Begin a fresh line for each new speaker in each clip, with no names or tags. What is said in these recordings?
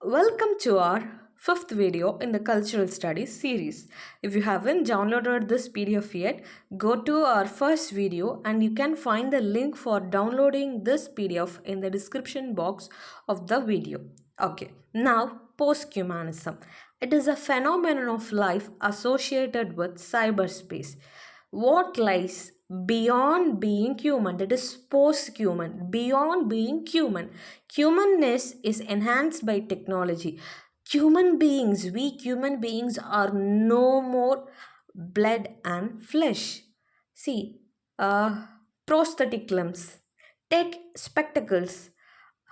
Welcome to our fifth video in the Cultural Studies series. If you haven't downloaded this PDF yet, go to our first video and you can find the link for downloading this PDF in the description box of the video. Okay, now posthumanism. It is a phenomenon of life associated with cyberspace. What lies beyond being human, that is post-human, beyond being human. Humanness is enhanced by technology. We human beings are no more blood and flesh. See, prosthetic limbs, take spectacles,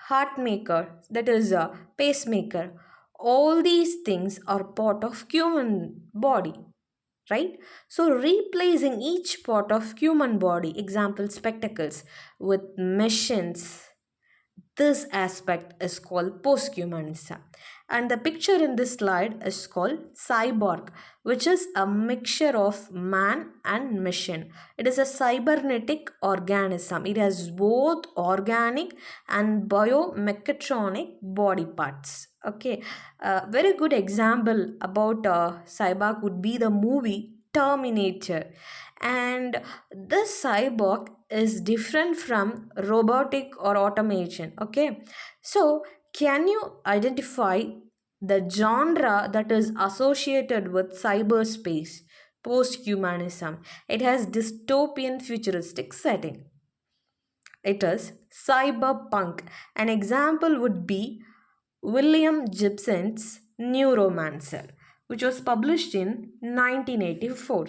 heart maker, that is a pacemaker. All these things are part of human body, right? So replacing each part of human body, example spectacles, with machines, this aspect is called posthumanism. And the picture in this slide is called cyborg, which is a mixture of man and machine. It is a cybernetic organism. It has both organic and biomechatronic body parts. Okay, a very good example about cyborg would be the movie Terminator. And this cyborg is different from robotic or automation. Okay, so can you identify the genre that is associated with cyberspace? Posthumanism. It has dystopian futuristic setting. It is cyberpunk. An example would be William Gibson's Neuromancer, which was published in 1984.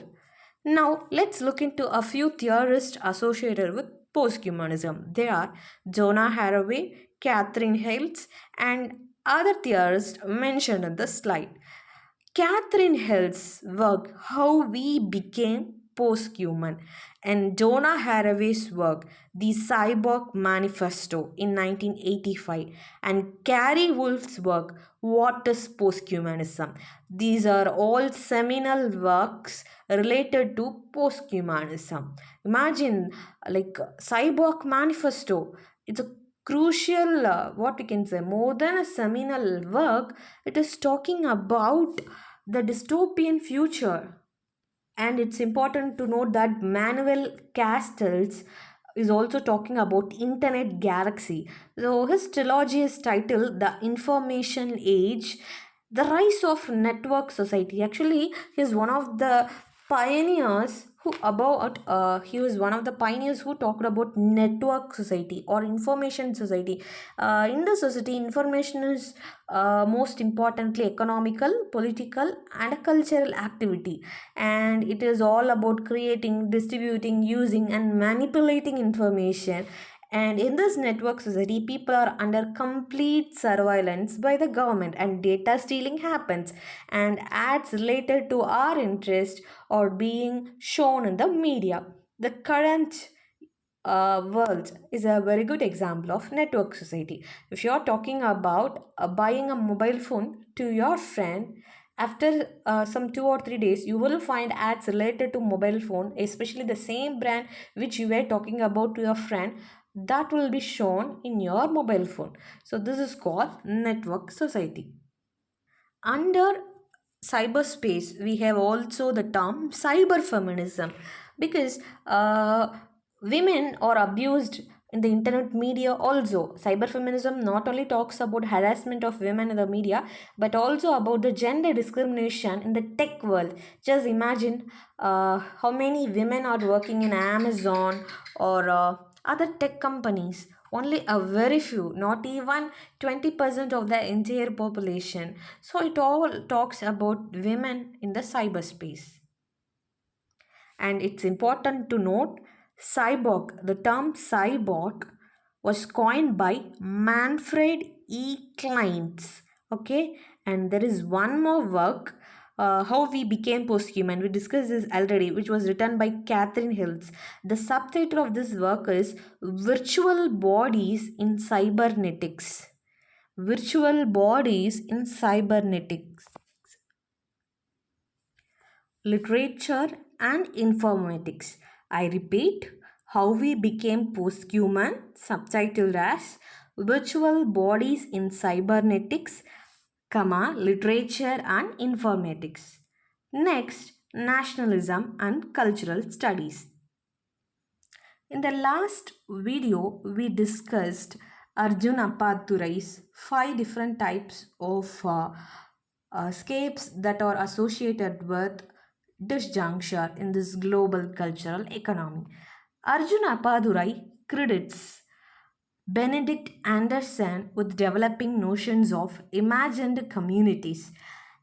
Now, let's look into a few theorists associated with posthumanism. They are Jonah Haraway, Catherine Hales, and other theorists mentioned in the slide. Catherine Hill's work, How We Became Posthuman, and Jonah Haraway's work, The Cyborg Manifesto in 1985, and Carrie Wolf's work, What is Posthumanism? These are all seminal works related to posthumanism. Imagine, like, Cyborg Manifesto. It's a crucial, what we can say, more than a seminal work. It is talking about the dystopian future. And it's important to note that Manuel Castells is also talking about internet galaxy. So his trilogy is titled The Information Age, The Rise of Network Society. Actually, he's one of the pioneers he was one of the pioneers who talked about network society or information society. In the society, information is most importantly economical, political, and a cultural activity, and it is all about creating, distributing, using, and manipulating information. And in this network society, people are under complete surveillance by the government, and data stealing happens, and ads related to our interest are being shown in the media. The current world is a very good example of network society. If you are talking about buying a mobile phone to your friend, after some 2 or 3 days, you will find ads related to mobile phone, especially the same brand which you were talking about to your friend, that will be shown in your mobile phone. So this is called network society. Under cyberspace, we have also the term cyberfeminism, because women are abused in the internet media also. Cyberfeminism not only talks about harassment of women in the media, but also about the gender discrimination in the tech world. Just imagine how many women are working in Amazon or other tech companies. Only a very few, not even 20% of the entire population. So it all talks about women in the cyberspace. And it's important to note, cyborg, the term cyborg was coined by Manfred E. Kleins. Okay, and there is one more work, How We Became Posthuman. We discussed this already, which was written by Catherine Hills. The subtitle of this work is Virtual Bodies in Cybernetics. Virtual Bodies in Cybernetics. Literature and Informatics. I repeat, How We Became Posthuman, subtitled as Virtual Bodies in Cybernetics, literature and informatics. Next, nationalism and cultural studies. In the last video, we discussed Arjun Appatturai's 5 different types of scapes that are associated with disjuncture in this global cultural economy. Arjun Appadurai credits Benedict Anderson with developing notions of imagined communities.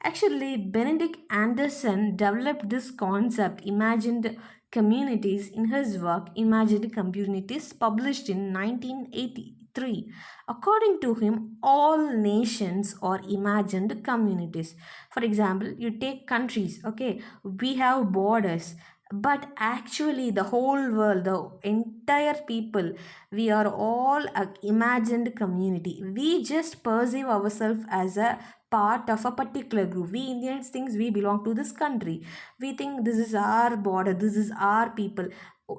Actually, Benedict Anderson developed this concept, imagined communities, in his work Imagined Communities, published in 1983. According to him, all nations are imagined communities. For example, you take countries, okay, we have borders, but actually the whole world, the entire people, we are all a imagined community. We just perceive ourselves as a part of a particular group. We Indians think we belong to this country. We think this is our border, this is our people.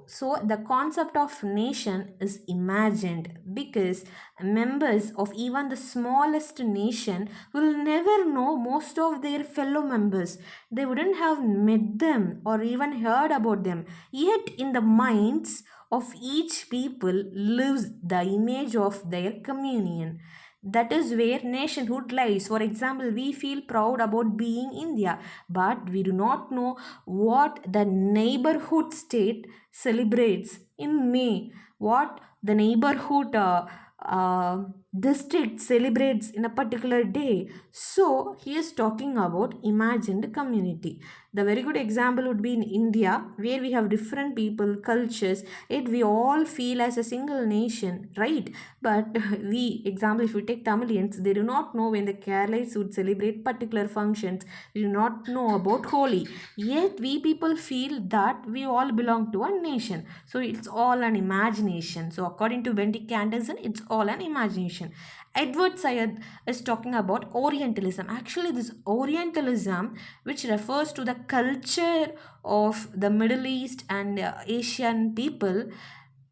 So the concept of nation is imagined because members of even the smallest nation will never know most of their fellow members. They wouldn't have met them or even heard about them. Yet in the minds of each people lives the image of their communion. That is where nationhood lies. For example, we feel proud about being India, but we do not know what the neighborhood state celebrates in May, what the neighborhood uh, district celebrates in a particular day. So, he is talking about imagined community. The very good example would be in India, where we have different people, cultures, yet we all feel as a single nation, right? But example, if you take Tamilians, they do not know when the Keralites would celebrate particular functions. We do not know about Holi. Yet we people feel that we all belong to a nation. So it's all an imagination. So according to Benedict Anderson, it's all an imagination. Edward Said is talking about Orientalism. Actually, this Orientalism, which refers to the culture of the Middle East and Asian people,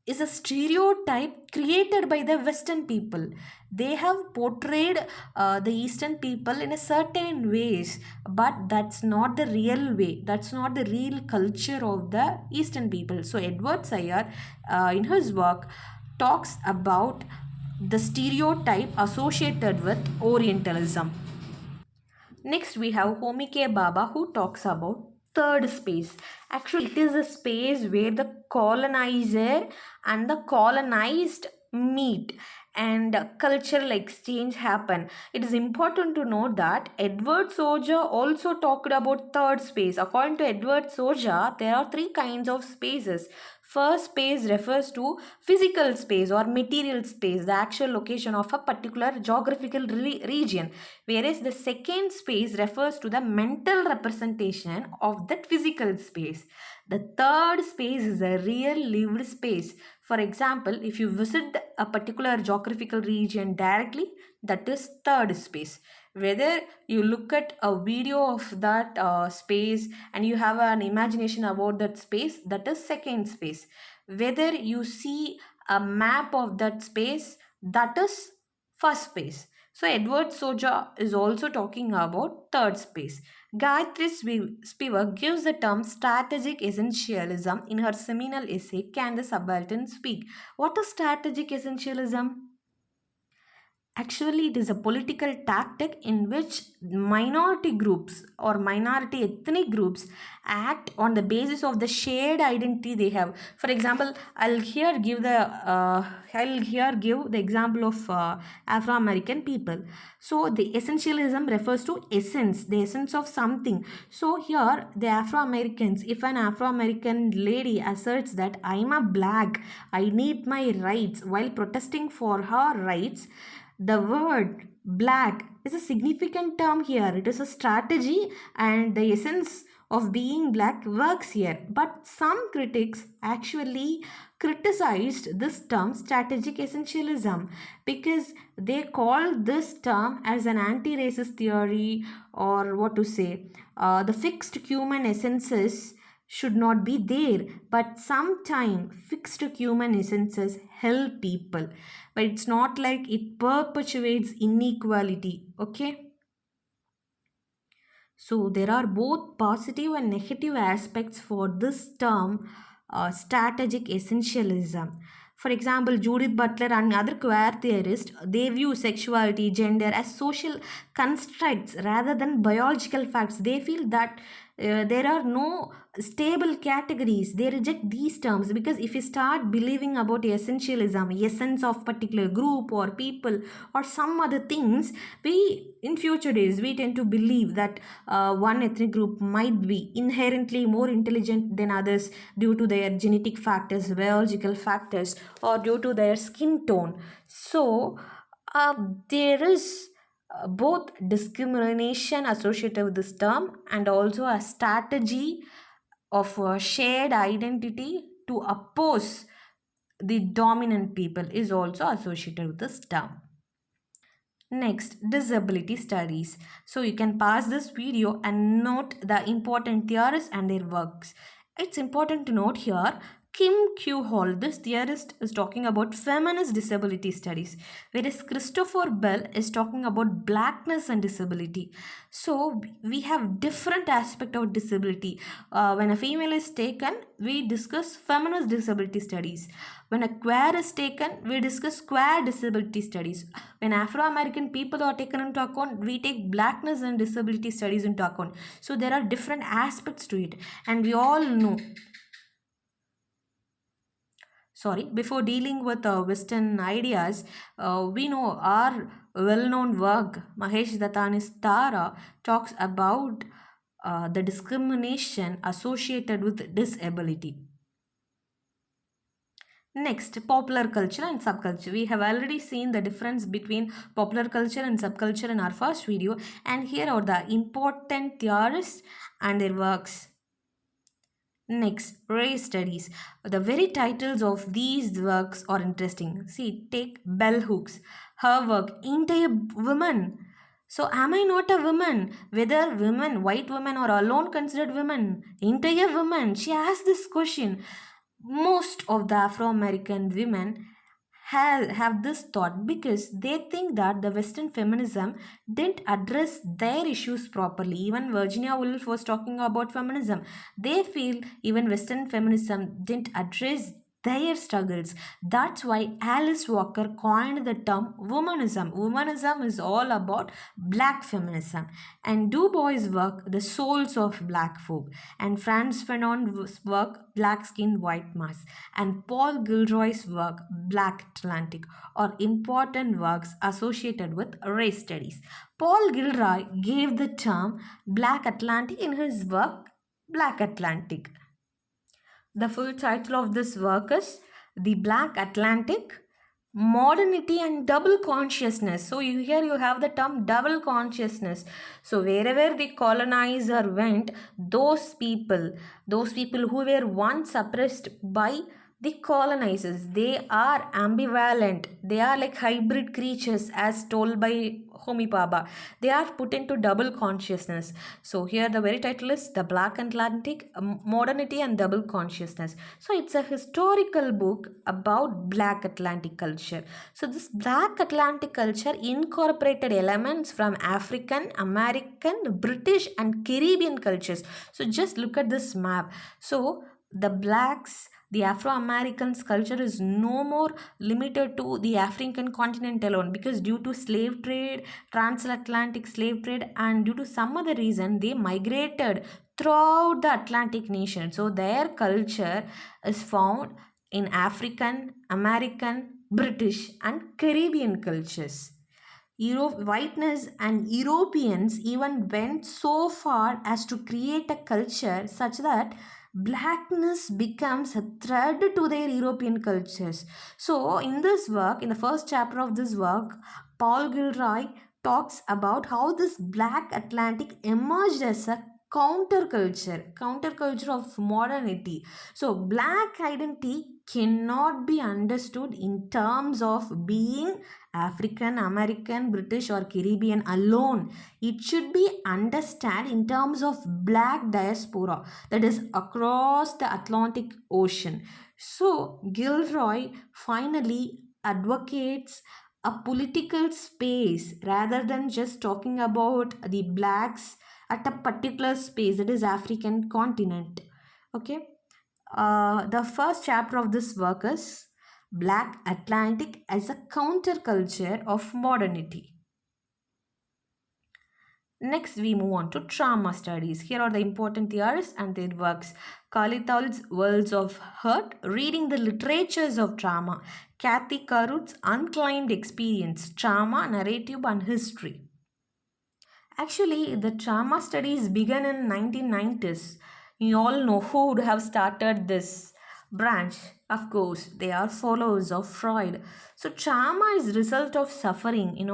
is a stereotype created by the Western people. They have portrayed the Eastern people in a certain ways, but that's not the real way. That's not the real culture of the Eastern people. So Edward Sayer, in his work, talks about the stereotype associated with Orientalism. Next, we have Homike Baba, who talks about third space. Actually, it is a space where the colonizer and the colonized meet and cultural exchange happen. It is important to note that Edward Soja also talked about third space. According to Edward Soja, there are three kinds of spaces. First space refers to physical space or material space, the actual location of a particular geographical region, whereas the second space refers to the mental representation of that physical space. The third space is a real lived space. For example, if you visit a particular geographical region directly, that is third space. Whether you look at a video of that space and you have an imagination about that space, that is second space. Whether you see a map of that space, that is first space. So Edward Soja is also talking about third space. Gayatri Spivak gives the term strategic essentialism in her seminal essay, Can the Subaltern Speak? What is strategic essentialism? Actually, it is a political tactic in which minority groups or minority ethnic groups act on the basis of the shared identity they have. For example, I'll here give the example of Afro-American people. So the essentialism refers to essence, the essence of something. So here the Afro-Americans, if an Afro-American lady asserts that I'm a black, I need my rights while protesting for her rights, the word black is a significant term here. It is a strategy and the essence of being black works here. But some critics actually criticized this term strategic essentialism because they call this term as an anti-racist theory, or what to say, the fixed human essences should not be there, but sometime fixed human essences help people, but it's not like it perpetuates inequality. Okay. So there are both positive and negative aspects for this term, strategic essentialism. For example, Judith Butler and other queer theorists, they view sexuality, gender as social constructs rather than biological facts. They feel that there are no stable categories. They reject these terms because if you start believing about essentialism, essence of particular group or people or some other things, we in future days we tend to believe that one ethnic group might be inherently more intelligent than others due to their genetic factors, biological factors, or due to their skin tone. So there is both discrimination associated with this term and also a strategy of shared identity to oppose the dominant people is also associated with this term. Next, disability studies. So you can pause this video and note the important theorists and their works. It's important to note here, Kim Q. Hall, this theorist, is talking about feminist disability studies, whereas Christopher Bell is talking about blackness and disability. So we have different aspect of disability. When a female is taken, we discuss feminist disability studies. When a queer is taken, we discuss queer disability studies. When Afro-American people are taken into account, we take blackness and disability studies into account. So there are different aspects to it. And we all know, before dealing with Western ideas, we know our well-known work, Mahesh Dattani's Tara, talks about the discrimination associated with disability. Next, popular culture and subculture. We have already seen the difference between popular culture and subculture in our first video, and here are the important theorists and their works. Next, race studies. The very titles of these works are interesting. See, take Bell Hooks. Her work, Ain't I a Woman? So, am I not a woman? Whether women, white women, or alone considered women, ain't I a woman? She asked this question. Most of the Afro-American women have this thought because they think that the Western feminism didn't address their issues properly. Even Virginia Woolf was talking about feminism. They feel even Western feminism didn't address their struggles. That's why Alice Walker coined the term womanism. Womanism is all about black feminism. And Du Bois' work, The Souls of Black Folk, and Franz Fanon's work, Black Skin, White Mask, and Paul Gilroy's work, Black Atlantic, are important works associated with race studies. Paul Gilroy gave the term Black Atlantic in his work, Black Atlantic. The full title of this work is The Black Atlantic, Modernity and Double Consciousness. So here you have the term double consciousness. So wherever the colonizer went, those people who were once suppressed by the colonizers, they are ambivalent. They are like hybrid creatures as told by Homi Bhabha. They are put into double consciousness. So here the very title is The Black Atlantic, Modernity and Double Consciousness. So it's a historical book about Black Atlantic culture. So this Black Atlantic culture incorporated elements from African, American, British and Caribbean cultures. So just look at this map. So the Afro-Americans culture is no more limited to the African continent alone, because due to slave trade, transatlantic slave trade, and due to some other reason, they migrated throughout the Atlantic nation. So their culture is found in African, American, British and Caribbean cultures. Whiteness and Europeans even went so far as to create a culture such that blackness becomes a thread to their European cultures. So, in this work, in the first chapter of this work, Paul Gilroy talks about how this Black Atlantic emerged as a counterculture of modernity. So, black identity cannot be understood in terms of being African, American, British or Caribbean alone. It should be understood in terms of black diaspora, that is across the Atlantic Ocean. So Gilroy finally advocates a political space rather than just talking about the blacks at a particular space, that is African continent. Okay. The first chapter of this work is Black Atlantic as a counterculture of modernity. Next, we move on to trauma studies. Here are the important theories and their works. Kalithal's Worlds of Hurt, reading the literatures of trauma. Kathy Karut's Unclaimed Experience, Trauma, Narrative and History. Actually, the trauma studies began in 1990s. You all know who would have started this branch. Of course, they are followers of Freud. So trauma is result of suffering.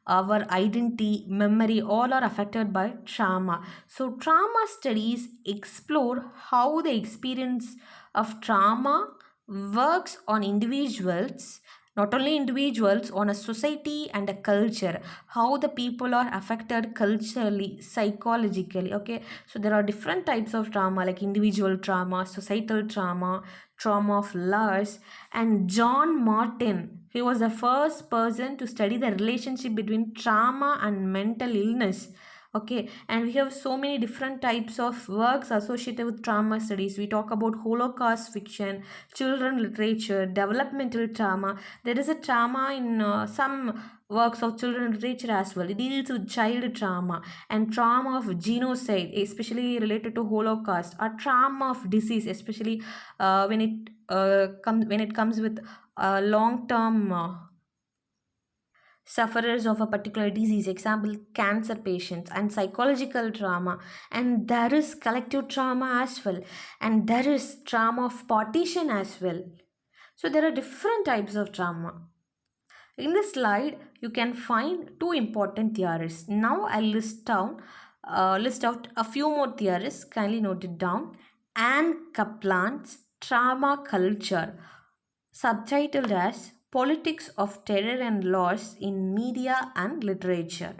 Our identity, memory, all are affected by trauma. So trauma studies explore how the experience of trauma works on individuals, not only individuals, on a society and a culture, how the people are affected culturally, psychologically. Okay, so there are different types of trauma, like individual trauma, societal trauma, trauma of loss. And John Martin, he was the first person to study the relationship between trauma and mental illness. Okay, and we have so many different types of works associated with trauma studies. We talk about Holocaust fiction, children literature, developmental trauma. There is a trauma in some works of children literature as well. It deals with child trauma and trauma of genocide, especially related to Holocaust, or trauma of disease, especially when it comes with long term sufferers of a particular disease, example cancer patients, and psychological trauma. And there is collective trauma as well, and there is trauma of partition as well. So there are different types of trauma. In this slide you can find two important theories. Now I'll list out a few more theories. Kindly note it down. Anne Kaplan's Trauma Culture, subtitled as Politics of Terror and Loss in Media and Literature.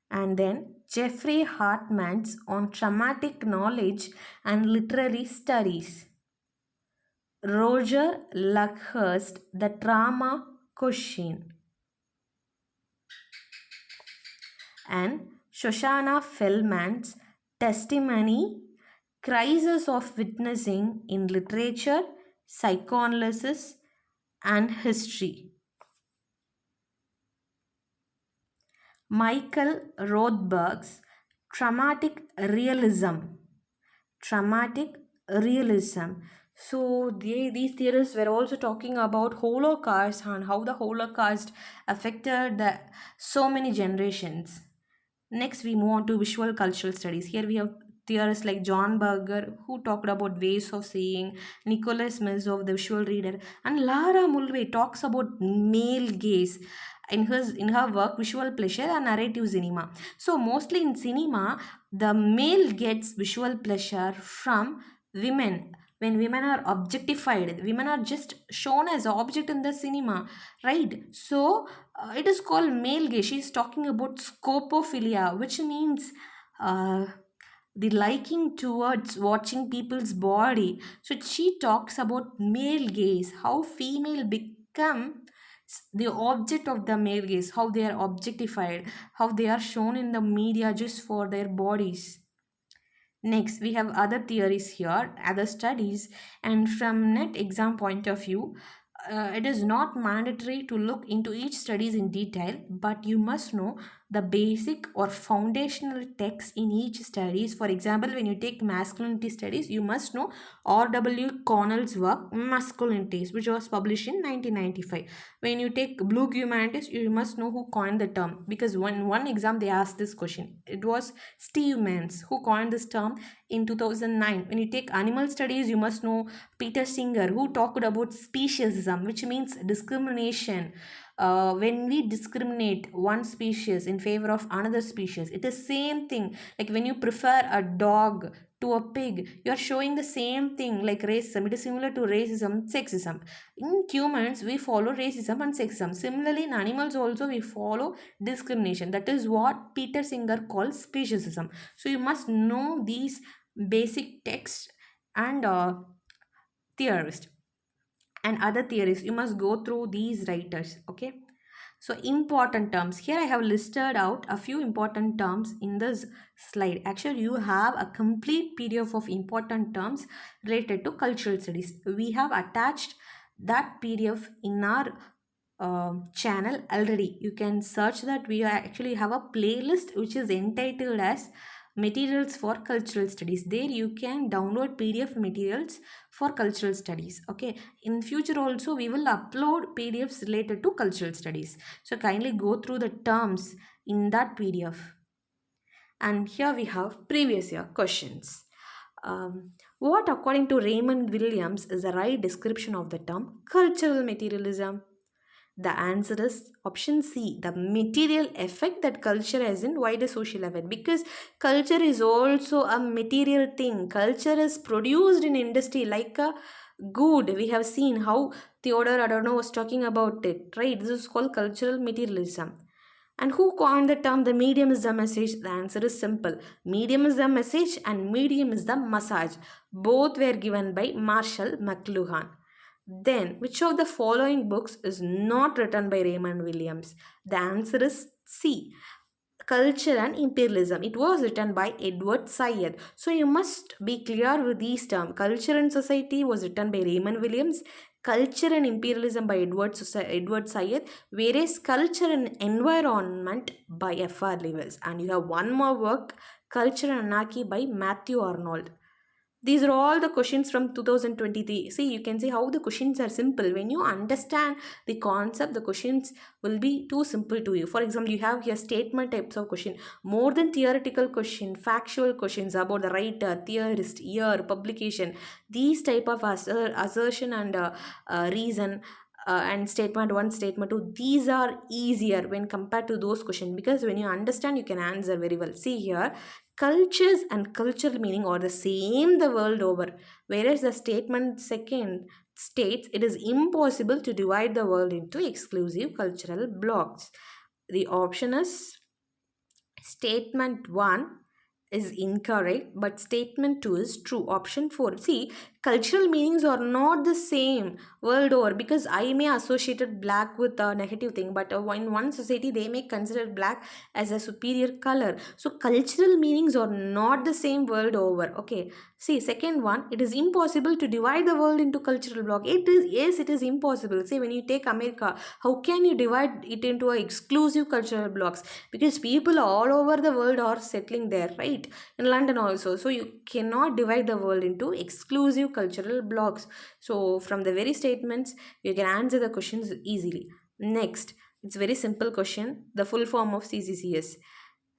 And then Jeffrey Hartman's On Traumatic Knowledge and Literary Studies. Roger Luckhurst, The Trauma Question. And Shoshana Feldman's Testimony, Crisis of Witnessing in Literature, Psychoanalysis and History. Michael Rothberg's Traumatic Realism. Traumatic Realism. So these theorists were also talking about Holocaust and how the Holocaust affected so many generations. Next, we move on to visual cultural studies. Here we have theorists like John Berger, who talked about ways of seeing, Nicholas Mezov, the visual reader, and Lara Mulvey talks about male gaze in her work Visual Pleasure and Narrative Cinema. So mostly in cinema, the male gets visual pleasure from women. When women are objectified, women are just shown as object in the cinema, right? So it is called male gaze. She is talking about scopophilia, which means the liking towards watching people's body. So she talks about male gaze, how female become the object of the male gaze, how they are objectified, how they are shown in the media just for their bodies. Next, we have other theories here, other studies, and from net exam point of view, it is not mandatory to look into each studies in detail, but you must know the basic or foundational text in each studies. For example, when you take masculinity studies, you must know R.W. Connell's work Masculinities, which was published in 1995. When you take blue humanities, you must know who coined the term, because when one exam they asked this question. It was Steve Mans who coined this term in 2009. When you take animal studies, you must know Peter Singer, who talked about speciesism, which means discrimination. When we discriminate one species in favor of another species, it is same thing. Like when you prefer a dog to a pig, you are showing the same thing, like racism. It is similar to racism, sexism. In humans, we follow racism and sexism. Similarly, in animals also we follow discrimination. That is what Peter Singer calls speciesism. So you must know these basic texts and theorists and other theories. You must go through these writers. Okay, So important terms. Here I have listed out a few important terms in this slide. Actually, you have a complete PDF of important terms related to cultural studies. We have attached that PDF in our channel already. You can search that. We actually have a playlist which is entitled as materials for cultural studies. There you can download PDF materials for cultural studies. Okay, in future also we will upload PDFs related to cultural studies, so kindly go through the terms in that PDF. And here we have previous year questions. What according to Raymond Williams is the right description of the term cultural materialism? The answer is option C, the material effect that culture has in wider social event. Because culture is also a material thing. Culture is produced in industry like a good. We have seen how Theodore Adorno was talking about it, right? This is called cultural materialism. And who coined the term the medium is the message? The answer is simple. Medium is the message and medium is the massage. Both were given by Marshall McLuhan. Then, which of the following books is not written by Raymond Williams? The answer is C. Culture and Imperialism. It was written by Edward Syed. So you must be clear with these terms. Culture and Society was written by Raymond Williams. Culture and Imperialism by Edward Syed. Whereas Culture and Environment by F.R. Lewis. And you have one more work, Culture and Anarchy by Matthew Arnold. These are all the questions from 2023. See, you can see how the questions are simple. When you understand the concept, the questions will be too simple to you. For example, you have here statement types of question. More than theoretical question, factual questions about the writer, theorist, year, publication. These type of assertion and reason and statement 1, statement 2, these are easier when compared to those questions, because when you understand you can answer very well. See here, cultures and cultural meaning are the same the world over, whereas the statement second states it is impossible to divide the world into exclusive cultural blocks. The option is statement 1 is incorrect, but statement 2 is true. Option 4. See, cultural meanings are not the same world over, because I may associated black with a negative thing, but in one society they may consider black as a superior color. So cultural meanings are not the same world over. Okay. See, second one, it is impossible to divide the world into cultural block. It is, yes, it is impossible. See, when you take America, how can you divide it into a exclusive cultural blocks? Because people all over the world are settling there, right? In London also. So you cannot divide the world into exclusive cultural blocks. So from the very statements, you can answer the questions easily. Next, it's very simple question, the full form of CCCS.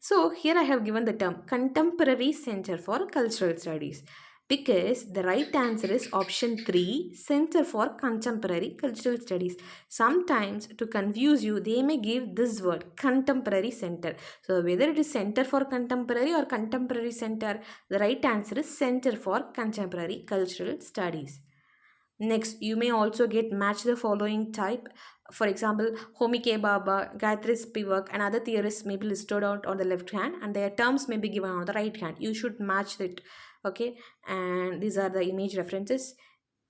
So here I have given the term Contemporary Center for Cultural Studies, because the right answer is option 3, Center for Contemporary Cultural Studies. Sometimes to confuse you, they may give this word Contemporary Center. So whether it is Center for Contemporary or Contemporary Center, the right answer is Center for Contemporary Cultural Studies. Next, you may also get match the following type. For example, Homi K. Bhabha, Gayatri Spivak and other theorists may be listed out on the left hand and their terms may be given on the right hand. You should match it. Okay, and these are the image references.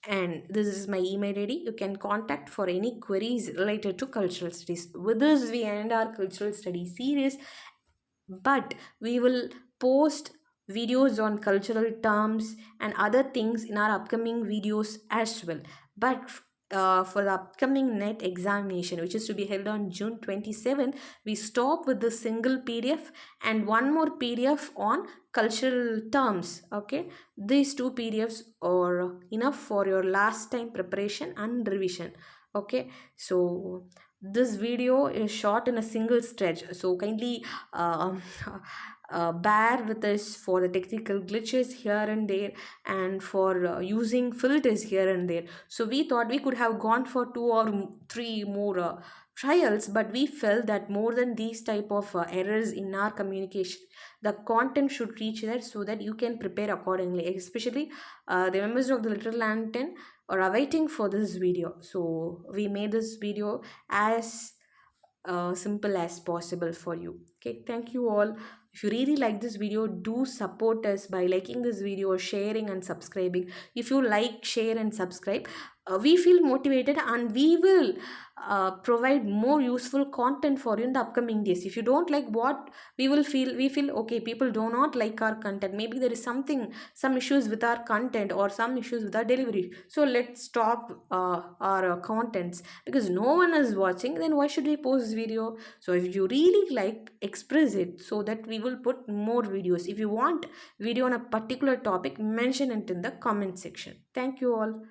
And this is my email ID. You can contact for any queries related to cultural studies. With this, we end our cultural studies series, but we will post videos on cultural terms and other things in our upcoming videos as well. But for the upcoming net examination, which is to be held on June 27th, we stop with the single PDF and one more PDF on cultural terms. Okay, these two PDFs are enough for your last time preparation and revision. Okay, so this video is shot in a single stretch, so kindly uh, bear with us for the technical glitches here and there and for using filters here and there. So we thought we could have gone for 2 or 3 more trials, but we felt that more than these type of errors in our communication, the content should reach there so that you can prepare accordingly, especially the members of the Little Lantern are awaiting for this video. So we made this video as simple as possible for you. Okay, thank you all. If you really like this video, do support us by liking this video, sharing and subscribing. If you like, share and subscribe, we feel motivated, and we will provide more useful content for you in the upcoming days. If you don't like what we feel okay, people do not like our content, maybe there is some issues with our content or some issues with our delivery, so let's stop our contents because no one is watching, then why should we post video? So if you really like, express it so that we will put more videos. If you want video on a particular topic, mention it in the comment section. Thank you all.